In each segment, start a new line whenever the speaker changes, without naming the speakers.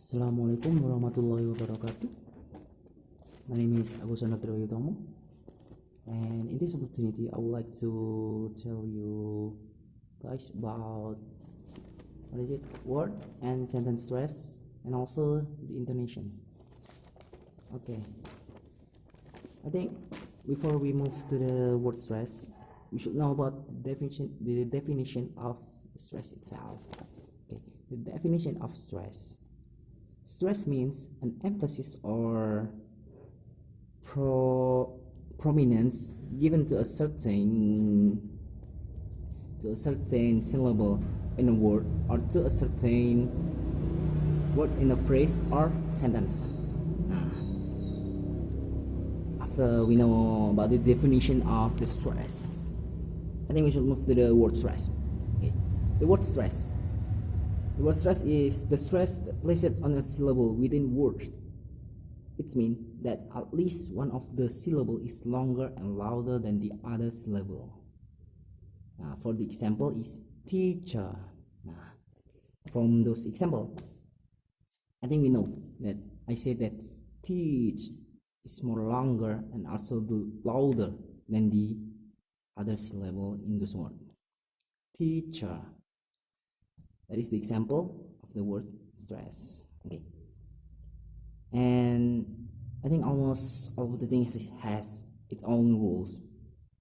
Assalamualaikum warahmatullahi wabarakatuh. My name is AgusSuhandal, and in this opportunity, I would like to tell you guys about word and sentence stress, and also the intonation. Okay, I think before we move to the word stress, we should know about the definition of stress itself. Okay, the definition of stress. Stress means an emphasis or prominence given to a certain syllable in a word, or to a certain word in a phrase or sentence. After we know about the definition of the stress, I think we should move to the word stress. Okay. The word stress. The word stress is the stress placed on a syllable within word. It means that at least one of the syllable is longer and louder than the other syllable. For the example is teacher. From those example, I think we know that I said that teach is more longer and also louder than the other syllable in this word. Teacher. That is the example of the word stress. Okay, and I think almost all of the things has its own rules.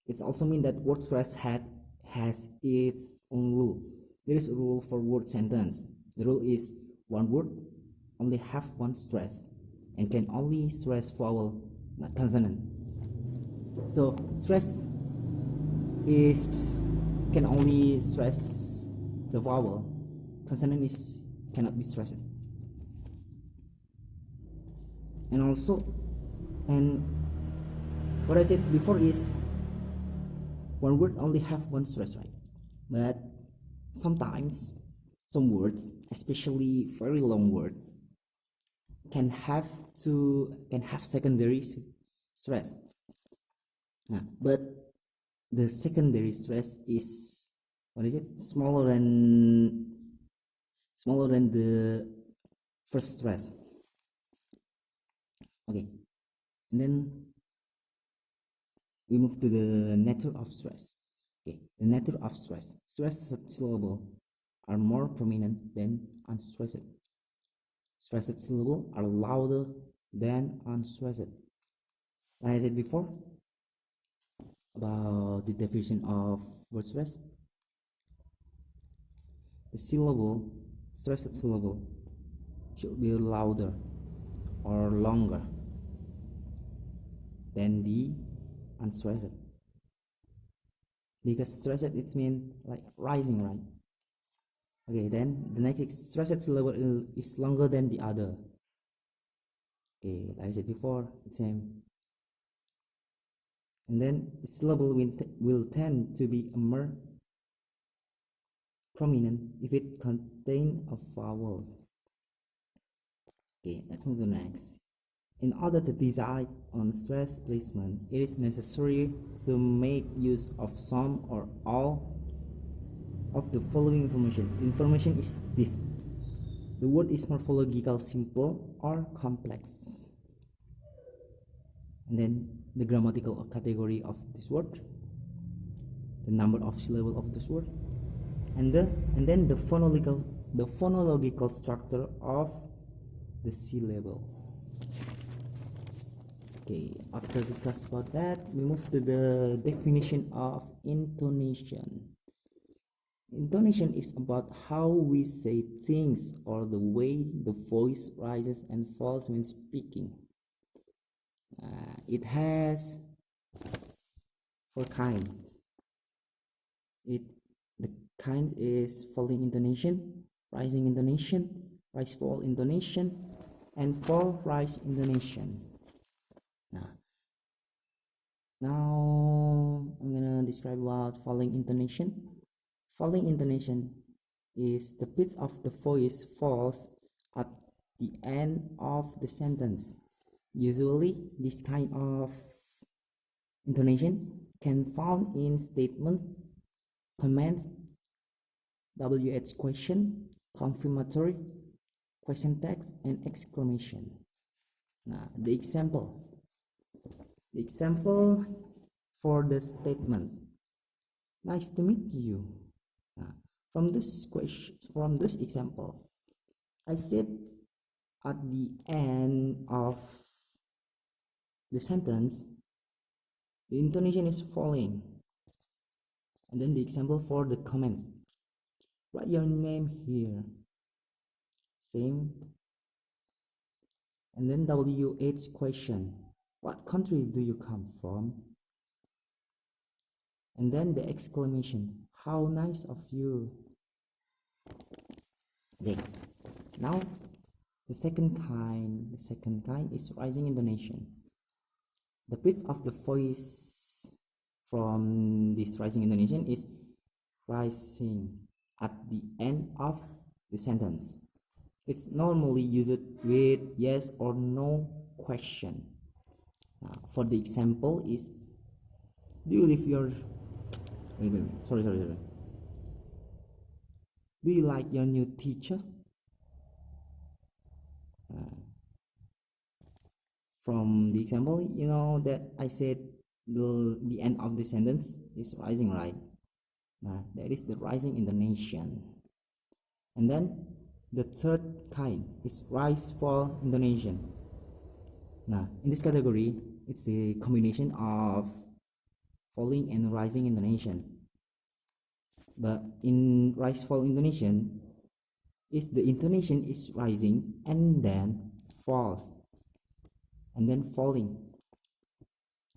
It also means that word stress has its own rule. There is a rule for word sentence. The rule is one word only have one stress and can only stress vowel, not consonant. So stress can only stress the vowel. Consonant cannot be stressed. And what I said before is one word only have one stress, right? But sometimes some words, especially very long word, can have secondary stress. But the secondary stress is smaller than the first stress. Okay, and then we move to the nature of stress. Okay, the nature of stress. Stressed syllables are more prominent than unstressed. Stressed syllables are louder than unstressed. Like I said before about the definition of word stress, the stressed syllable should be louder or longer than the unstressed, because stressed it means like rising, right? Okay, then the next stressed syllable is longer than the other. Okay, like I said before, it's same. And then the syllable will tend to be more prominent if it contains vowels. Okay, let's move to the next. In order to decide on stress placement, it is necessary to make use of some or all of the following information. The information is this: the word is morphological simple or complex, and then the grammatical category of this word, the number of syllables of this word, and then the phonological structure of the syllable. Okay, after discuss about that, we move to the definition of intonation. Intonation is about how we say things or the way the voice rises and falls when speaking. It has four kinds. The kind is falling intonation, rising intonation, rise fall intonation, and fall rise intonation. Now I'm gonna describe about falling intonation. Falling intonation is the pitch of the voice falls at the end of the sentence. Usually this kind of intonation can found in statements, comments, WH question, confirmatory, question text, and exclamation. Now, the example for the statements. Nice to meet you. Now, from this example, I said at the end of the sentence, the intonation is falling. And then the example for the comments. Write your name here. Same. And then WH question. What country do you come from? And then the exclamation. How nice of you. Okay. Now the second kind is rising intonation. The pitch of the voice from this rising intonation is rising at the end of the sentence. It's normally used with yes or no question. Now, for the example is, do you live your sorry. Do you like your new teacher? From the example, you know that I said the end of the sentence is rising, right? Now, that is the rising intonation. And then the third kind is rise fall intonation. Now, in this category, it's the combination of falling and rising intonation. But in rise fall intonation, is the intonation is rising and then falls and then falling.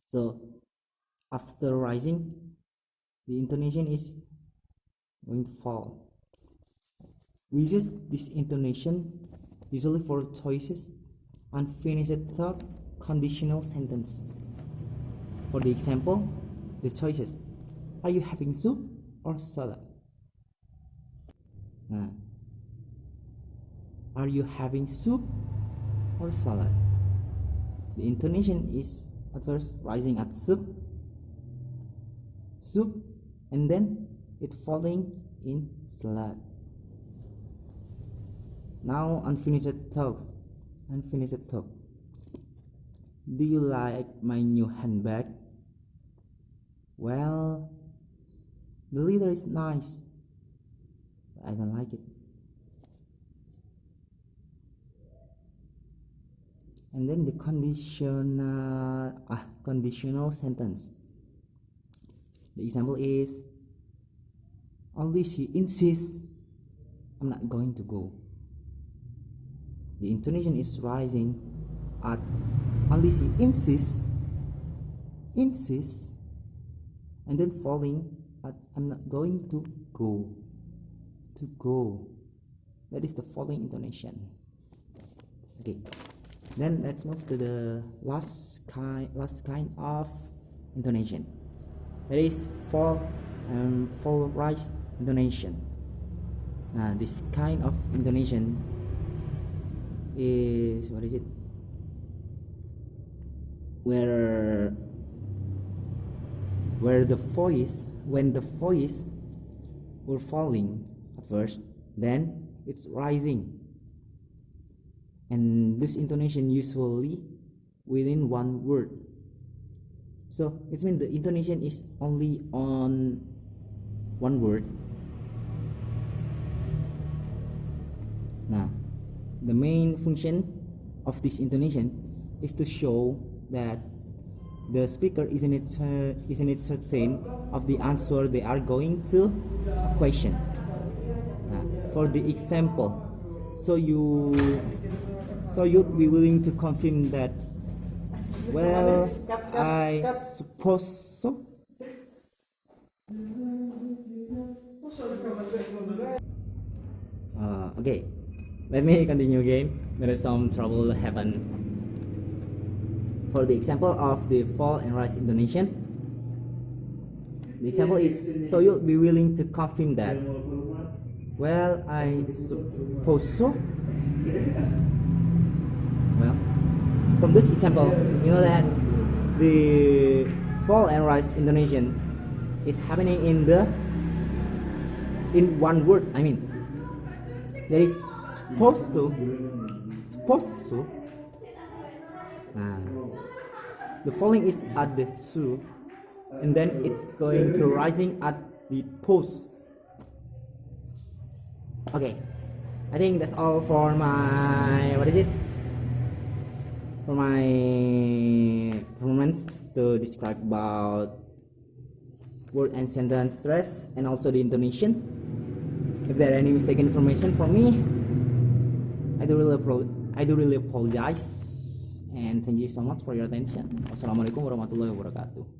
So after rising, the intonation is going to fall. We use this intonation usually for choices, unfinished thought, conditional sentence. For the example, the choices. Are you having soup or salad? Are you having soup or salad? The intonation is at first rising at soup, and then it falling in salad. Now unfinished talk. Do you like my new handbag? Well, the leather is nice, but I don't like it. And then the conditional sentence. The example is, only she insists, I'm not going to go. The intonation is rising at only she insists, and then falling at I'm not going to go. That is the falling intonation. Okay. Then let's move to the last kind of intonation. That is fall rise intonation. This kind of intonation is where the voice, when the voice were falling at first, then it's rising, and this intonation usually within one word. So it means the intonation is only on one word. Now, the main function of this intonation is to show that the speaker isn't certain of the answer they are going to a question. For the example, so you'd be willing to confirm that, well, I suppose so. Okay, let me continue again. There is some trouble happen. For the example of the fall and rise intonation, the example is, so you'll be willing to confirm that, well, I suppose so. Well, from this example, you know that the fall and rise intonation is happening in one word. I mean, there is supposed to. Nah, the falling is at the su, and then it's going to rising at the post. Okay, I think that's all for my for my performance to describe about word and sentence stress and also the intonation. If there are any mistaken information from me, I do really apologize, and thank you so much for your attention. Wassalamualaikum warahmatullahi wabarakatuh.